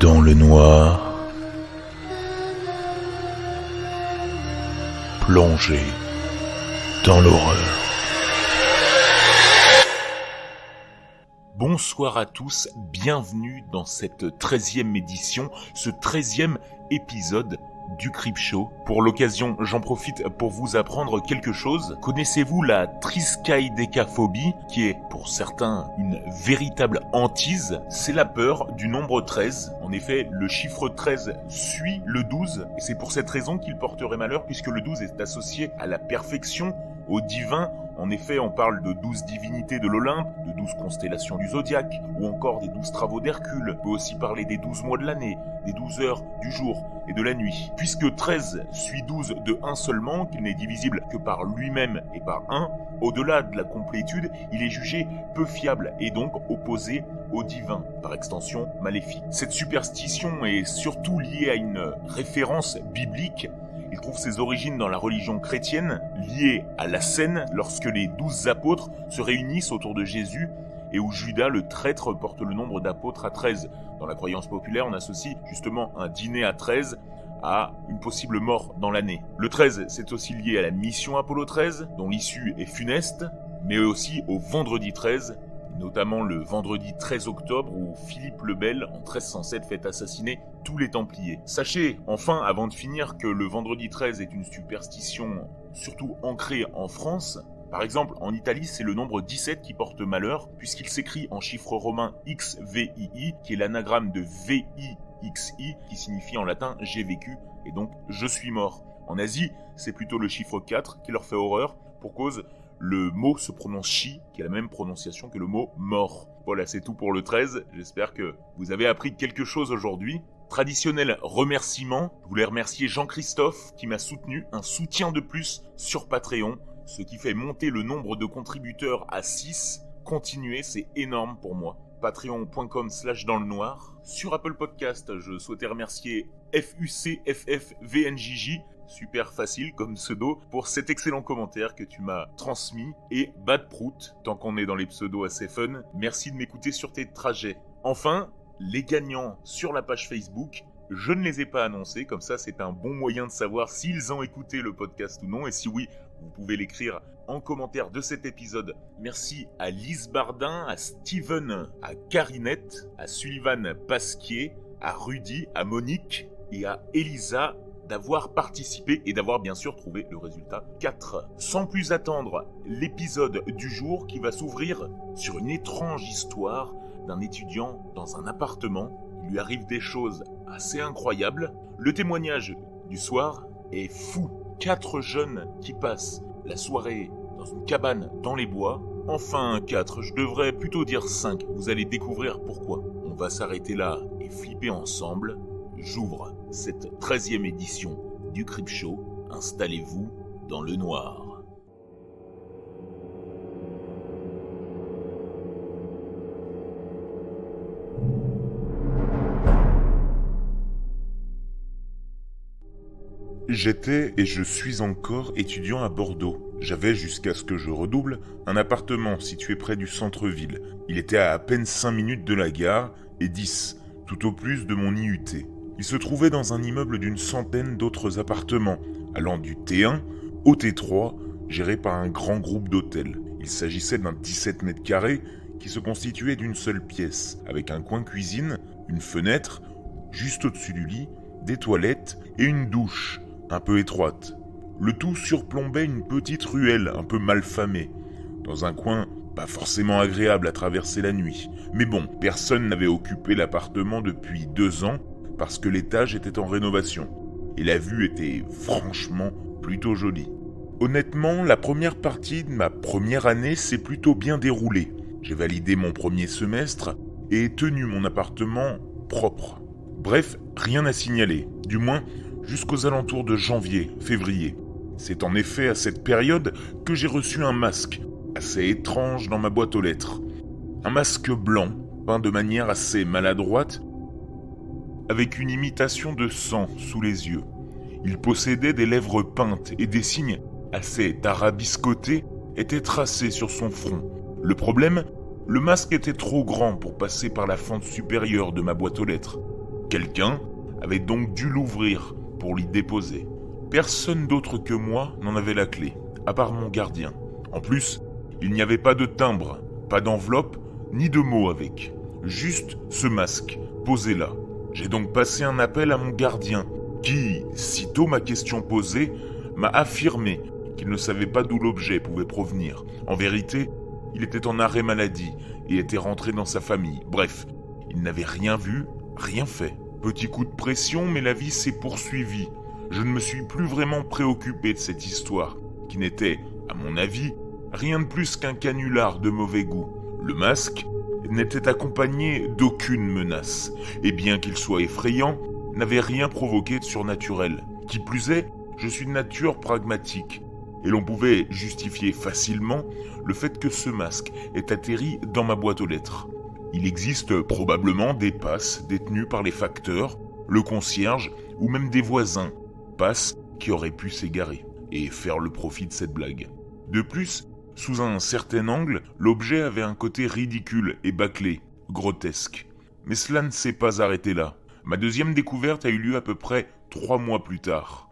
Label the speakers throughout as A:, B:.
A: Dans le noir, plongé dans l'horreur. Bonsoir à tous, bienvenue dans cette 13e édition, ce 13e épisode du Creepshow. Pour l'occasion, j'en profite pour vous apprendre quelque chose. Connaissez-vous la triskaïdécaphobie, qui est pour certains une véritable hantise? C'est la peur du nombre 13. En effet, le chiffre 13 suit le 12, et c'est pour cette raison qu'il porterait malheur, puisque le 12 est associé à la perfection, au divin. En effet, on parle de 12 divinités de l'Olympe, de 12 constellations du zodiaque, ou encore des 12 travaux d'Hercule. On peut aussi parler des 12 mois de l'année, des 12 heures du jour et de la nuit. Puisque 13 suit 12 de 1 seulement, qu'il n'est divisible que par lui-même et par 1, au-delà de la complétude, il est jugé peu fiable et donc opposé au divin, par extension maléfique. Cette superstition est surtout liée à une référence biblique. Il trouve ses origines dans la religion chrétienne, liée à la scène lorsque les 12 apôtres se réunissent autour de Jésus et où Judas, le traître, porte le nombre d'apôtres à 13. Dans la croyance populaire, on associe justement un dîner à 13 à une possible mort dans l'année. Le 13, c'est aussi lié à la mission Apollo 13, dont l'issue est funeste, mais aussi au vendredi 13, notamment le vendredi 13 octobre où Philippe le Bel, en 1307, fait assassiner tous les Templiers. Sachez, enfin, avant de finir, que le vendredi 13 est une superstition surtout ancrée en France. Par exemple, en Italie, c'est le nombre 17 qui porte malheur, puisqu'il s'écrit en chiffre romain XVII, qui est l'anagramme de VIXI, qui signifie en latin « j'ai vécu », et donc « je suis mort ». En Asie, c'est plutôt le chiffre 4 qui leur fait horreur, pour cause le mot se prononce chi, qui a la même prononciation que le mot mort. Voilà, c'est tout pour le 13. J'espère que vous avez appris quelque chose aujourd'hui. Traditionnel remerciement. Je voulais remercier Jean-Christophe qui m'a soutenu, un soutien de plus sur Patreon, ce qui fait monter le nombre de contributeurs à 6. Continuez, c'est énorme pour moi. Patreon.com/dans-le-noir. Sur Apple Podcast, je souhaitais remercier FUCFFVNJJ, super facile comme pseudo, pour cet excellent commentaire que tu m'as transmis. Et Badprout, tant qu'on est dans les pseudos assez fun, merci de m'écouter sur tes trajets. Enfin, les gagnants sur la page Facebook, je ne les ai pas annoncés, comme ça c'est un bon moyen de savoir s'ils ont écouté le podcast ou non, et si oui, vous pouvez l'écrire en commentaire de cet épisode. Merci à Lise Bardin, à Steven, à Carinette, à Sullivan Pasquier, à Rudy, à Monique et à Elisa d'avoir participé et d'avoir bien sûr trouvé le résultat 4. Sans plus attendre, l'épisode du jour qui va s'ouvrir sur une étrange histoire d'un étudiant dans un appartement. Il lui arrive des choses assez incroyables. Le témoignage du soir est fou. 4 jeunes qui passent la soirée dans une cabane dans les bois. Enfin 4, je devrais plutôt dire 5. Vous allez découvrir pourquoi. On va s'arrêter là et flipper ensemble. J'ouvre cette 13e édition du Creepshow. Installez-vous dans le noir. J'étais et je suis encore étudiant à Bordeaux. J'avais, jusqu'à ce que je redouble, un appartement situé près du centre-ville. Il était à peine 5 minutes de la gare et 10, tout au plus, de mon IUT. Il se trouvait dans un immeuble d'une centaine d'autres appartements, allant du T1 au T3, géré par un grand groupe d'hôtels. Il s'agissait d'un 17 mètres carrés qui se constituait d'une seule pièce, avec un coin cuisine, une fenêtre, juste au-dessus du lit, des toilettes et une douche, un peu étroite. Le tout surplombait une petite ruelle un peu malfamée, dans un coin pas forcément agréable à traverser la nuit. Mais bon, personne n'avait occupé l'appartement depuis 2 ans parce que l'étage était en rénovation. Et la vue était franchement plutôt jolie. Honnêtement, la première partie de ma première année s'est plutôt bien déroulée. J'ai validé mon premier semestre et tenu mon appartement propre. Bref, rien à signaler, du moins jusqu'aux alentours de janvier, février. C'est en effet à cette période que j'ai reçu un masque, assez étrange dans ma boîte aux lettres. Un masque blanc, peint de manière assez maladroite, avec une imitation de sang sous les yeux. Il possédait des lèvres peintes et des signes assez tarabiscotés étaient tracés sur son front. Le problème, le masque était trop grand pour passer par la fente supérieure de ma boîte aux lettres. Quelqu'un avait donc dû l'ouvrir pour l'y déposer. Personne d'autre que moi n'en avait la clé, à part mon gardien. En plus, il n'y avait pas de timbre, pas d'enveloppe, ni de mots avec. Juste ce masque, posé là. J'ai donc passé un appel à mon gardien, qui, sitôt ma question posée, m'a affirmé qu'il ne savait pas d'où l'objet pouvait provenir. En vérité, il était en arrêt maladie et était rentré dans sa famille. Bref, il n'avait rien vu, rien fait. Petit coup de pression, mais la vie s'est poursuivie. Je ne me suis plus vraiment préoccupé de cette histoire, qui n'était, à mon avis, rien de plus qu'un canular de mauvais goût. Le masque n'était accompagné d'aucune menace, et bien qu'il soit effrayant, n'avait rien provoqué de surnaturel. Qui plus est, je suis de nature pragmatique, et l'on pouvait justifier facilement le fait que ce masque ait atterri dans ma boîte aux lettres. Il existe probablement des passes détenues par les facteurs, le concierge ou même des voisins, passes qui auraient pu s'égarer et faire le profit de cette blague. De plus, sous un certain angle, l'objet avait un côté ridicule et bâclé, grotesque. Mais cela ne s'est pas arrêté là. Ma deuxième découverte a eu lieu à peu près 3 mois plus tard.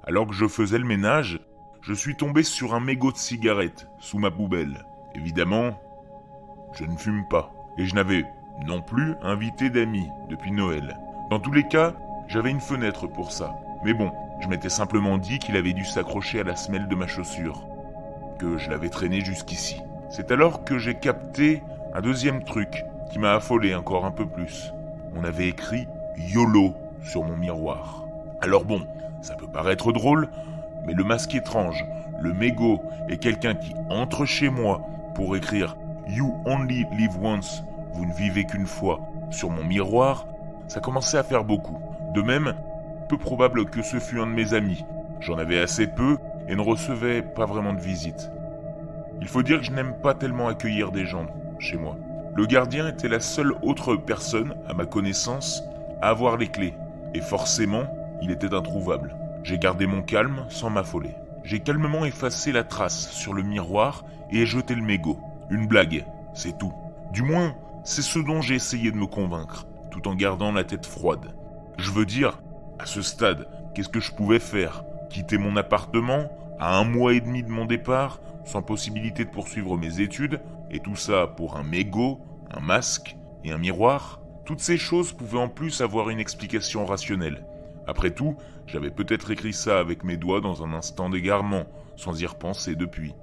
A: Alors que je faisais le ménage, je suis tombé sur un mégot de cigarette sous ma poubelle. Évidemment, je ne fume pas. Et je n'avais non plus invité d'amis depuis Noël. Dans tous les cas, j'avais une fenêtre pour ça. Mais bon, je m'étais simplement dit qu'il avait dû s'accrocher à la semelle de ma chaussure, que je l'avais traîné jusqu'ici. C'est alors que j'ai capté un deuxième truc qui m'a affolé encore un peu plus. On avait écrit « YOLO » sur mon miroir. Alors bon, ça peut paraître drôle, mais le masque étrange, le mégot et quelqu'un qui entre chez moi pour écrire « You only live once », vous ne vivez qu'une fois, sur mon miroir, ça commençait à faire beaucoup. De même, peu probable que ce fût un de mes amis. J'en avais assez peu et ne recevais pas vraiment de visite. Il faut dire que je n'aime pas tellement accueillir des gens chez moi. Le gardien était la seule autre personne, à ma connaissance, à avoir les clés. Et forcément, il était introuvable. J'ai gardé mon calme sans m'affoler. J'ai calmement effacé la trace sur le miroir et ai jeté le mégot. Une blague, c'est tout. Du moins, c'est ce dont j'ai essayé de me convaincre, tout en gardant la tête froide. Je veux dire, à ce stade, qu'est-ce que je pouvais faire ? Quitter mon appartement, à 1 mois et demi de mon départ, sans possibilité de poursuivre mes études, et tout ça pour un mégot, un masque et un miroir ? Toutes ces choses pouvaient en plus avoir une explication rationnelle. Après tout, j'avais peut-être écrit ça avec mes doigts dans un instant d'égarement, sans y repenser depuis.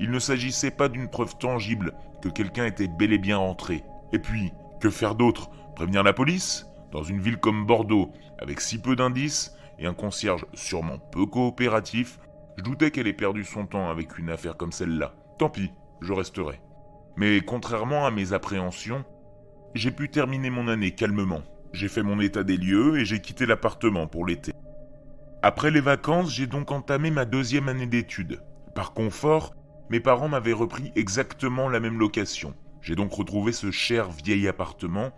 A: Il ne s'agissait pas d'une preuve tangible que quelqu'un était bel et bien rentré. Et puis, que faire d'autre ? Prévenir la police ? Dans une ville comme Bordeaux, avec si peu d'indices, et un concierge sûrement peu coopératif, je doutais qu'elle ait perdu son temps avec une affaire comme celle-là. Tant pis, je resterai. Mais contrairement à mes appréhensions, j'ai pu terminer mon année calmement. J'ai fait mon état des lieux et j'ai quitté l'appartement pour l'été. Après les vacances, j'ai donc entamé ma 2e année d'études. Par confort, mes parents m'avaient repris exactement la même location. J'ai donc retrouvé ce cher vieil appartement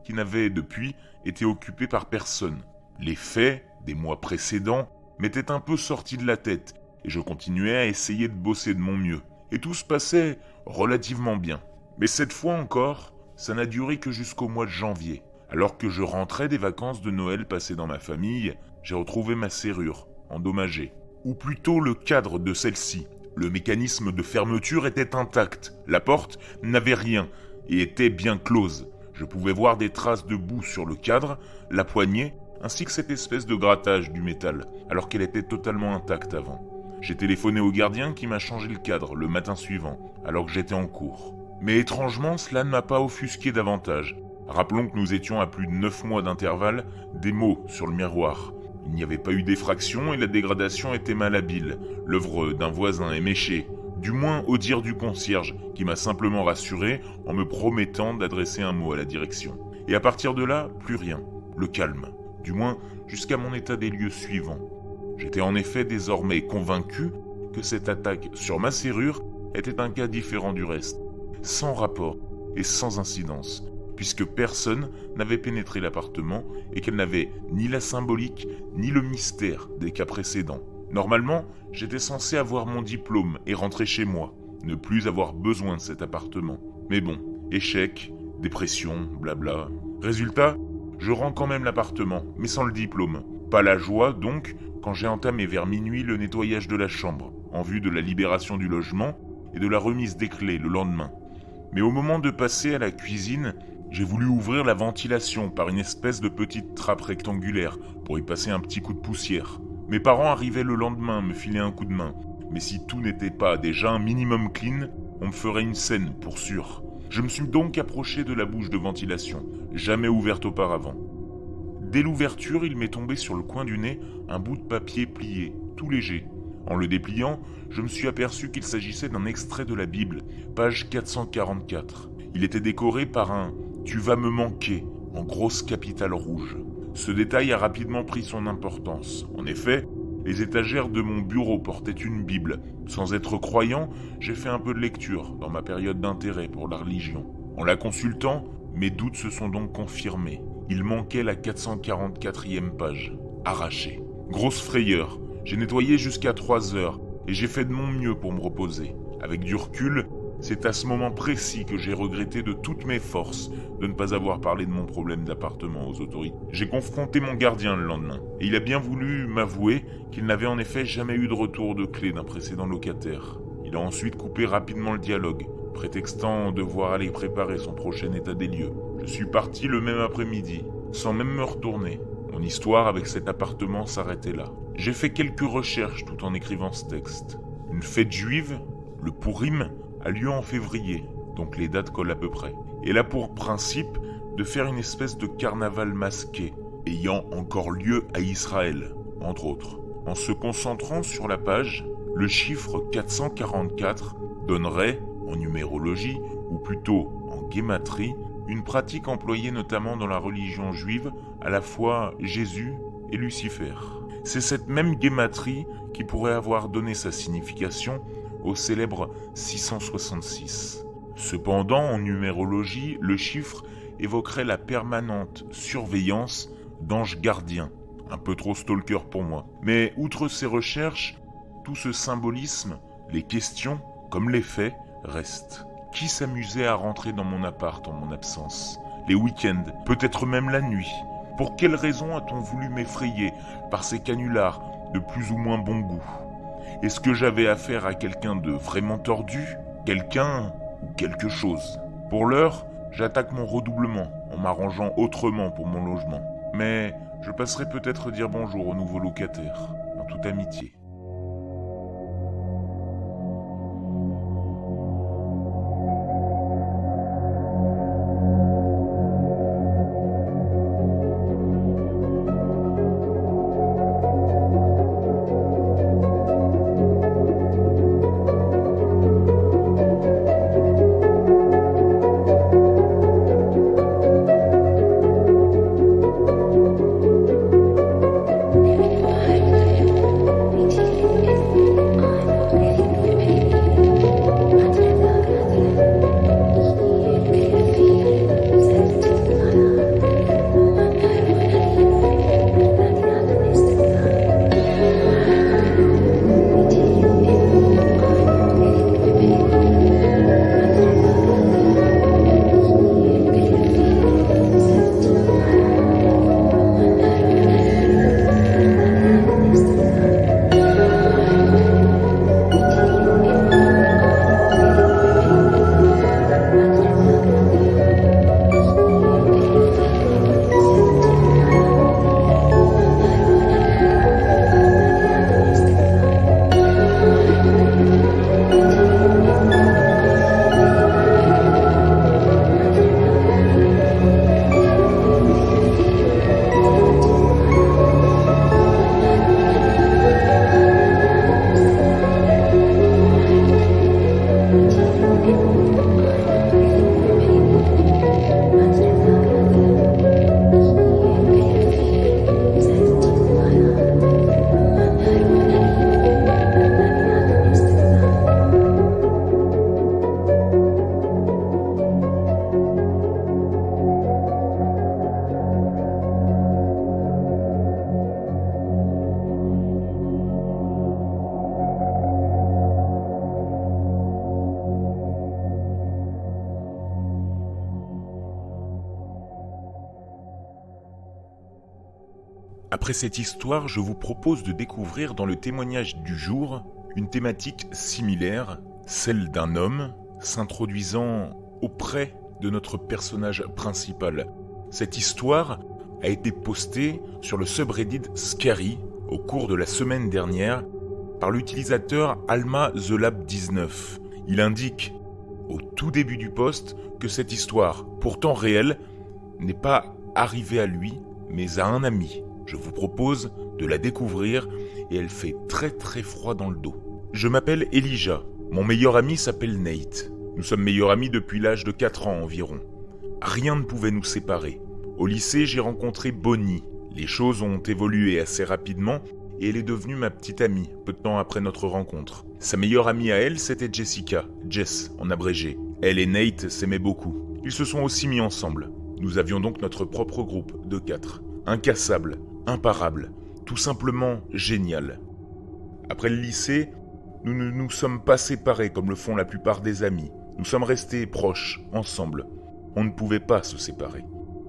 A: qui n'avait depuis été occupé par personne. Les faits des mois précédents m'étaient un peu sortis de la tête et je continuais à essayer de bosser de mon mieux. Et tout se passait relativement bien. Mais cette fois encore, ça n'a duré que jusqu'au mois de janvier. Alors que je rentrais des vacances de Noël passées dans ma famille, j'ai retrouvé ma serrure, endommagée. Ou plutôt le cadre de celle-ci. Le mécanisme de fermeture était intact. La porte n'avait rien et était bien close. Je pouvais voir des traces de boue sur le cadre, la poignée, ainsi que cette espèce de grattage du métal, alors qu'elle était totalement intacte avant. J'ai téléphoné au gardien qui m'a changé le cadre le matin suivant, alors que j'étais en cours. Mais étrangement, cela ne m'a pas offusqué davantage. Rappelons que nous étions à plus de 9 mois d'intervalle, des mots sur le miroir. Il n'y avait pas eu d'effraction et la dégradation était malhabile, l'œuvre d'un voisin éméché, du moins au dire du concierge, qui m'a simplement rassuré en me promettant d'adresser un mot à la direction. Et à partir de là, plus rien, le calme, du moins jusqu'à mon état des lieux suivant. J'étais en effet désormais convaincu que cette attaque sur ma serrure était un cas différent du reste, sans rapport et sans incidence, puisque personne n'avait pénétré l'appartement et qu'elle n'avait ni la symbolique ni le mystère des cas précédents. Normalement, j'étais censé avoir mon diplôme et rentrer chez moi, ne plus avoir besoin de cet appartement. Mais bon, échec, dépression, blabla. Résultat, Je rends quand même l'appartement, mais sans le diplôme. Pas la joie, donc, quand j'ai entamé vers minuit le nettoyage de la chambre, en vue de la libération du logement et de la remise des clés le lendemain. Mais au moment de passer à la cuisine, j'ai voulu ouvrir la ventilation par une espèce de petite trappe rectangulaire pour y passer un petit coup de poussière. Mes parents arrivaient le lendemain me filer un coup de main, mais si tout n'était pas déjà un minimum clean, on me ferait une scène pour sûr. Je me suis donc approché de la bouche de ventilation, jamais ouverte auparavant. Dès l'ouverture, il m'est tombé sur le coin du nez un bout de papier plié, tout léger. En le dépliant, je me suis aperçu qu'il s'agissait d'un extrait de la Bible, page 444. Il était décoré par un « Tu vas me manquer » en grosse capitale rouge. Ce détail a rapidement pris son importance. En effet, les étagères de mon bureau portaient une Bible. Sans être croyant, j'ai fait un peu de lecture dans ma période d'intérêt pour la religion. En la consultant, mes doutes se sont donc confirmés. Il manquait la 444e page, arrachée. Grosse frayeur, j'ai nettoyé jusqu'à 3 heures et j'ai fait de mon mieux pour me reposer. Avec du recul, c'est à ce moment précis que j'ai regretté de toutes mes forces de ne pas avoir parlé de mon problème d'appartement aux autorités. J'ai confronté mon gardien le lendemain et il a bien voulu m'avouer qu'il n'avait en effet jamais eu de retour de clé d'un précédent locataire. Il a ensuite coupé rapidement le dialogue, prétextant devoir aller préparer son prochain état des lieux. Je suis parti le même après-midi, sans même me retourner. Mon histoire avec cet appartement s'arrêtait là. J'ai fait quelques recherches tout en écrivant ce texte. Une fête juive, le Purim, a lieu en février, donc les dates collent à peu près. Elle a pour principe de faire une espèce de carnaval masqué, ayant encore lieu à Israël, entre autres. En se concentrant sur la page, le chiffre 444 donnerait, en numérologie, ou plutôt en guématrie, une pratique employée notamment dans la religion juive, à la fois Jésus et Lucifer. C'est cette même guématrie qui pourrait avoir donné sa signification au célèbre 666. Cependant, en numérologie, le chiffre évoquerait la permanente surveillance d'anges gardiens. Un peu trop stalker pour moi. Mais outre ces recherches, tout ce symbolisme, les questions, comme les faits, restent. Qui s'amusait à rentrer dans mon appart en mon absence? Les week-ends, peut-être même la nuit. Pour quelle raison a-t-on voulu m'effrayer par ces canulars de plus ou moins bon goût? Est-ce que j'avais affaire à quelqu'un de vraiment tordu? Quelqu'un ou quelque chose? Pour l'heure, j'attaque mon redoublement en m'arrangeant autrement pour mon logement. Mais je passerai peut-être dire bonjour au nouveau locataire, en toute amitié. Après cette histoire, je vous propose de découvrir dans le témoignage du jour une thématique similaire, celle d'un homme s'introduisant auprès de notre personnage principal. Cette histoire a été postée sur le subreddit Scary au cours de la semaine dernière par l'utilisateur AlmaTheLab19. Il indique au tout début du post que cette histoire, pourtant réelle, n'est pas arrivée à lui, mais à un ami. Je vous propose de la découvrir et elle fait très très froid dans le dos. Je m'appelle Elijah, mon meilleur ami s'appelle Nate. Nous sommes meilleurs amis depuis l'âge de 4 ans environ. Rien ne pouvait nous séparer. Au lycée, j'ai rencontré Bonnie. Les choses ont évolué assez rapidement et elle est devenue ma petite amie, peu de temps après notre rencontre. Sa meilleure amie à elle, c'était Jessica, Jess en abrégé. Elle et Nate s'aimaient beaucoup. Ils se sont aussi mis ensemble. Nous avions donc notre propre groupe de 4. Incassable, imparable, tout simplement génial. Après le lycée, nous ne nous sommes pas séparés comme le font la plupart des amis. Nous sommes restés proches, ensemble. On ne pouvait pas se séparer.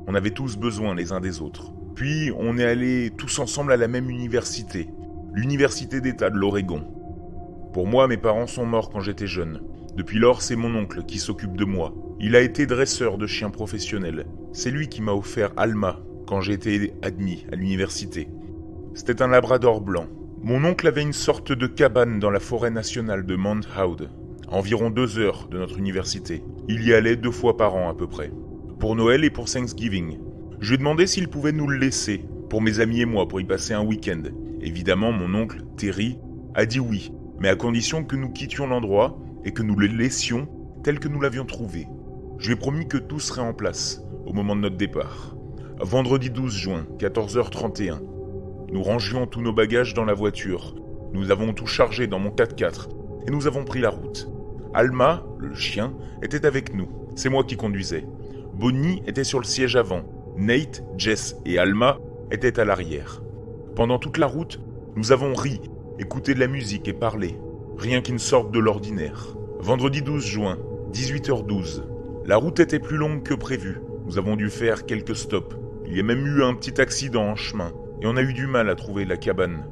A: On avait tous besoin les uns des autres. Puis, on est allés tous ensemble à la même université, l'Université d'État de l'Oregon. Pour moi, mes parents sont morts quand j'étais jeune. Depuis lors, c'est mon oncle qui s'occupe de moi. Il a été dresseur de chiens professionnels. C'est lui qui m'a offert Alma quand j'ai été admis à l'université. C'était un labrador blanc. Mon oncle avait une sorte de cabane dans la forêt nationale de Mount Hood, à environ 2 heures de notre université. Il y allait 2 fois par an à peu près, pour Noël et pour Thanksgiving. Je lui ai demandé s'il pouvait nous le laisser, pour mes amis et moi, pour y passer un week-end. Évidemment, mon oncle, Terry, a dit oui, mais à condition que nous quittions l'endroit et que nous le laissions tel que nous l'avions trouvé. Je lui ai promis que tout serait en place au moment de notre départ. Vendredi 12 juin, 14h31. Nous rangions tous nos bagages dans la voiture. Nous avons tout chargé dans mon 4x4 et nous avons pris la route. Alma, le chien, était avec nous. C'est moi qui conduisais. Bonnie était sur le siège avant. Nate, Jess et Alma étaient à l'arrière. Pendant toute la route, nous avons ri, écouté de la musique et parlé. Rien qui ne sorte de l'ordinaire. Vendredi 12 juin, 18h12. La route était plus longue que prévu. Nous avons dû faire quelques stops. Il y a même eu un petit accident en chemin. Et on a eu du mal à trouver la cabane.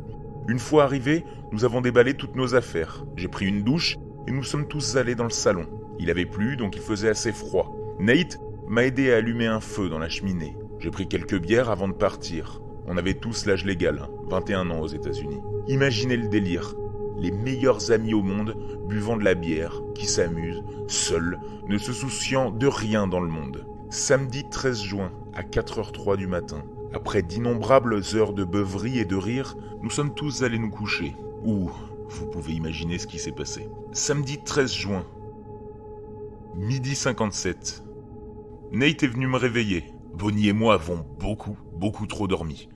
A: Une fois arrivés, nous avons déballé toutes nos affaires. J'ai pris une douche et nous sommes tous allés dans le salon. Il avait plu, donc il faisait assez froid. Nate m'a aidé à allumer un feu dans la cheminée. J'ai pris quelques bières avant de partir. On avait tous l'âge légal, 21 ans aux États-Unis. Imaginez le délire. Les meilleurs amis au monde buvant de la bière, qui s'amusent, seuls, ne se souciant de rien dans le monde. Samedi 13 juin, à 4h03 du matin. Après d'innombrables heures de beuverie et de rire, nous sommes tous allés nous coucher. Ouh, vous pouvez imaginer ce qui s'est passé. Samedi 13 juin, midi 57. Nate est venu me réveiller. Bonnie et moi avons beaucoup trop dormi.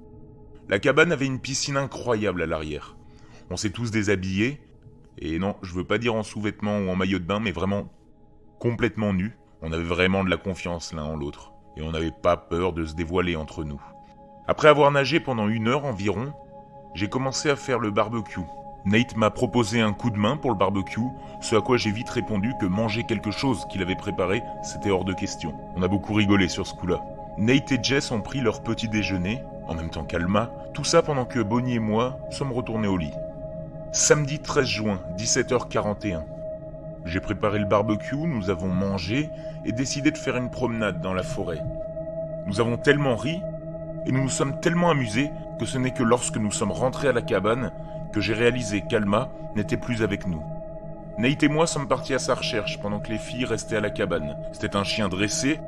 A: La cabane avait une piscine incroyable à l'arrière. On s'est tous déshabillés, et non, je veux pas dire en sous-vêtements ou en maillot de bain, mais vraiment complètement nus. On avait vraiment de la confiance l'un en l'autre, et on n'avait pas peur de se dévoiler entre nous. Après avoir nagé pendant 1 heure environ, j'ai commencé à faire le barbecue. Nate m'a proposé un coup de main pour le barbecue, ce à quoi j'ai vite répondu que manger quelque chose qu'il avait préparé, c'était hors de question. On a beaucoup rigolé sur ce coup-là. Nate et Jess ont pris leur petit déjeuner, en même temps qu'Alma, tout ça pendant que Bonnie et moi sommes retournés au lit. Samedi 13 juin, 17h41. J'ai préparé le barbecue, nous avons mangé et décidé de faire une promenade dans la forêt. Nous avons tellement ri et nous nous sommes tellement amusés que ce n'est que lorsque nous sommes rentrés à la cabane que j'ai réalisé qu'Alma n'était plus avec nous. Nate et moi sommes partis à sa recherche pendant que les filles restaient à la cabane. C'était un chien dressé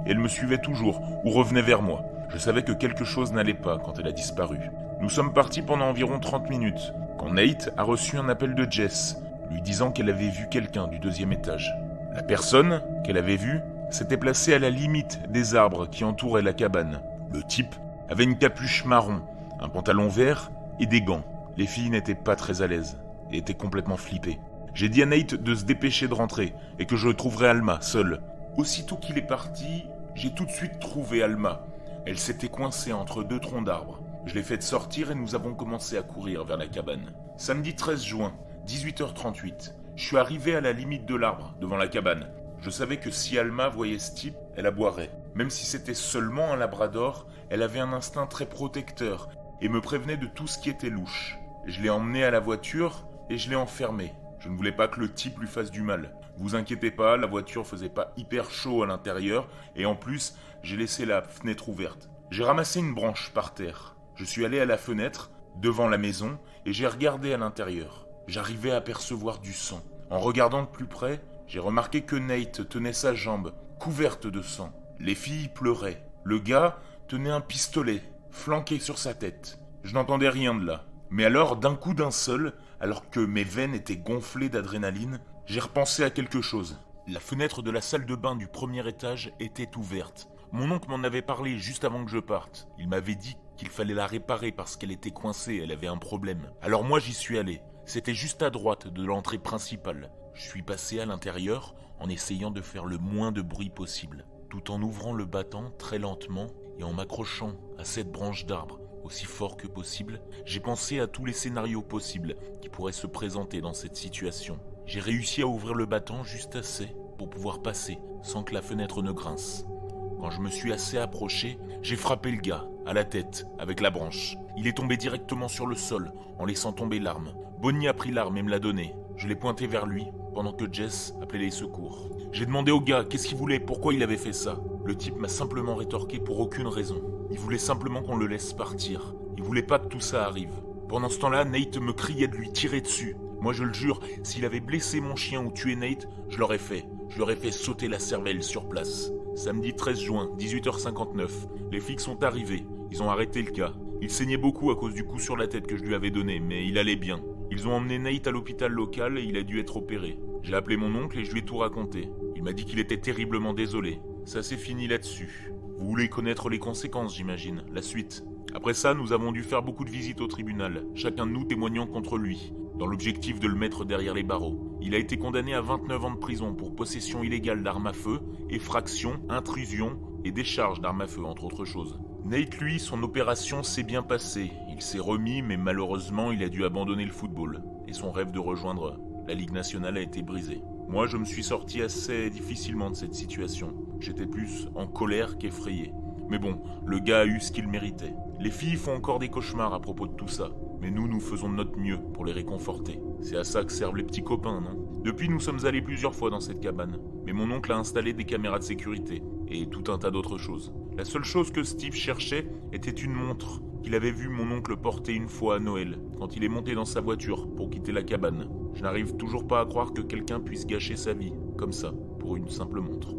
A: et elle me suivait toujours ou revenait vers moi. Je savais que quelque chose n'allait pas quand elle a disparu. Nous sommes partis pendant environ 30 minutes quand Nate a reçu un appel de Jess lui disant qu'elle avait vu quelqu'un du 2e étage. La personne qu'elle avait vue s'était placée à la limite des arbres qui entouraient la cabane. Le type avait une capuche marron, un pantalon vert et des gants. Les filles n'étaient pas très à l'aise et étaient complètement flippées. J'ai dit à Nate de se dépêcher de rentrer et que je trouverais Alma seule. Aussitôt qu'il est parti, j'ai tout de suite trouvé Alma. Elle s'était coincée entre 2 troncs d'arbres. Je l'ai faite sortir et nous avons commencé à courir vers la cabane. Samedi 13 juin, 18h38. Je suis arrivé à la limite de l'arbre, devant la cabane. Je savais que si Alma voyait ce type, elle aboierait. Même si c'était seulement un labrador, elle avait un instinct très protecteur et me prévenait de tout ce qui était louche. Je l'ai emmené à la voiture et je l'ai enfermé. Je ne voulais pas que le type lui fasse du mal. Vous inquiétez pas, la voiture faisait pas hyper chaud à l'intérieur et en plus, j'ai laissé la fenêtre ouverte. J'ai ramassé une branche par terre. Je suis allé à la fenêtre, devant la maison, et j'ai regardé à l'intérieur. J'arrivais à apercevoir du sang. En regardant de plus près, j'ai remarqué que Nate tenait sa jambe, couverte de sang. Les filles pleuraient. Le gars tenait un pistolet, flanqué sur sa tête. Je n'entendais rien de là. Mais alors, d'un coup d'un seul, alors que mes veines étaient gonflées d'adrénaline, j'ai repensé à quelque chose. La fenêtre de la salle de bain du premier étage était ouverte. Mon oncle m'en avait parlé juste avant que je parte. Il m'avait dit qu'il fallait la réparer parce qu'elle était coincée, elle avait un problème. Alors moi j'y suis allé. C'était juste à droite de l'entrée principale. Je suis passé à l'intérieur en essayant de faire le moins de bruit possible, tout en ouvrant le battant très lentement et en m'accrochant à cette branche d'arbre aussi fort que possible. J'ai pensé à tous les scénarios possibles qui pourraient se présenter dans cette situation. J'ai réussi à ouvrir le battant juste assez pour pouvoir passer sans que la fenêtre ne grince. Quand je me suis assez approché, j'ai frappé le gars à la tête avec la branche. Il est tombé directement sur le sol en laissant tomber l'arme. Bonnie a pris l'arme et me l'a donnée. Je l'ai pointée vers lui pendant que Jess appelait les secours. J'ai demandé au gars qu'est-ce qu'il voulait, pourquoi il avait fait ça. Le type m'a simplement rétorqué pour aucune raison. Il voulait simplement qu'on le laisse partir. Il voulait pas que tout ça arrive. Pendant ce temps-là, Nate me criait de lui tirer dessus. Moi je le jure, s'il avait blessé mon chien ou tué Nate, je l'aurais fait. Je leur ai fait sauter la cervelle sur place. Samedi 13 juin, 18h59, les flics sont arrivés. Ils ont arrêté le gars. Il saignait beaucoup à cause du coup sur la tête que je lui avais donné, mais il allait bien. Ils ont emmené Nate à l'hôpital local et il a dû être opéré. J'ai appelé mon oncle et je lui ai tout raconté. Il m'a dit qu'il était terriblement désolé. Ça s'est fini là-dessus. Vous voulez connaître les conséquences, j'imagine, la suite. Après ça, nous avons dû faire beaucoup de visites au tribunal, chacun de nous témoignant contre lui, dans l'objectif de le mettre derrière les barreaux. Il a été condamné à 29 ans de prison pour possession illégale d'armes à feu, effraction, intrusion et décharge d'armes à feu, entre autres choses. Nate, lui, son opération s'est bien passée. Il s'est remis, mais malheureusement, il a dû abandonner le football. Et son rêve de rejoindre la Ligue nationale a été brisé. Moi, je me suis sorti assez difficilement de cette situation. J'étais plus en colère qu'effrayé. Mais bon, le gars a eu ce qu'il méritait. Les filles font encore des cauchemars à propos de tout ça. Mais nous faisons de notre mieux pour les réconforter. C'est à ça que servent les petits copains, non? Depuis, nous sommes allés plusieurs fois dans cette cabane. Mais mon oncle a installé des caméras de sécurité. Et tout un tas d'autres choses. La seule chose que Steve cherchait était une montre qu'il avait vu mon oncle porter une fois à Noël, quand il est monté dans sa voiture pour quitter la cabane. Je n'arrive toujours pas à croire que quelqu'un puisse gâcher sa vie, comme ça, pour une simple montre.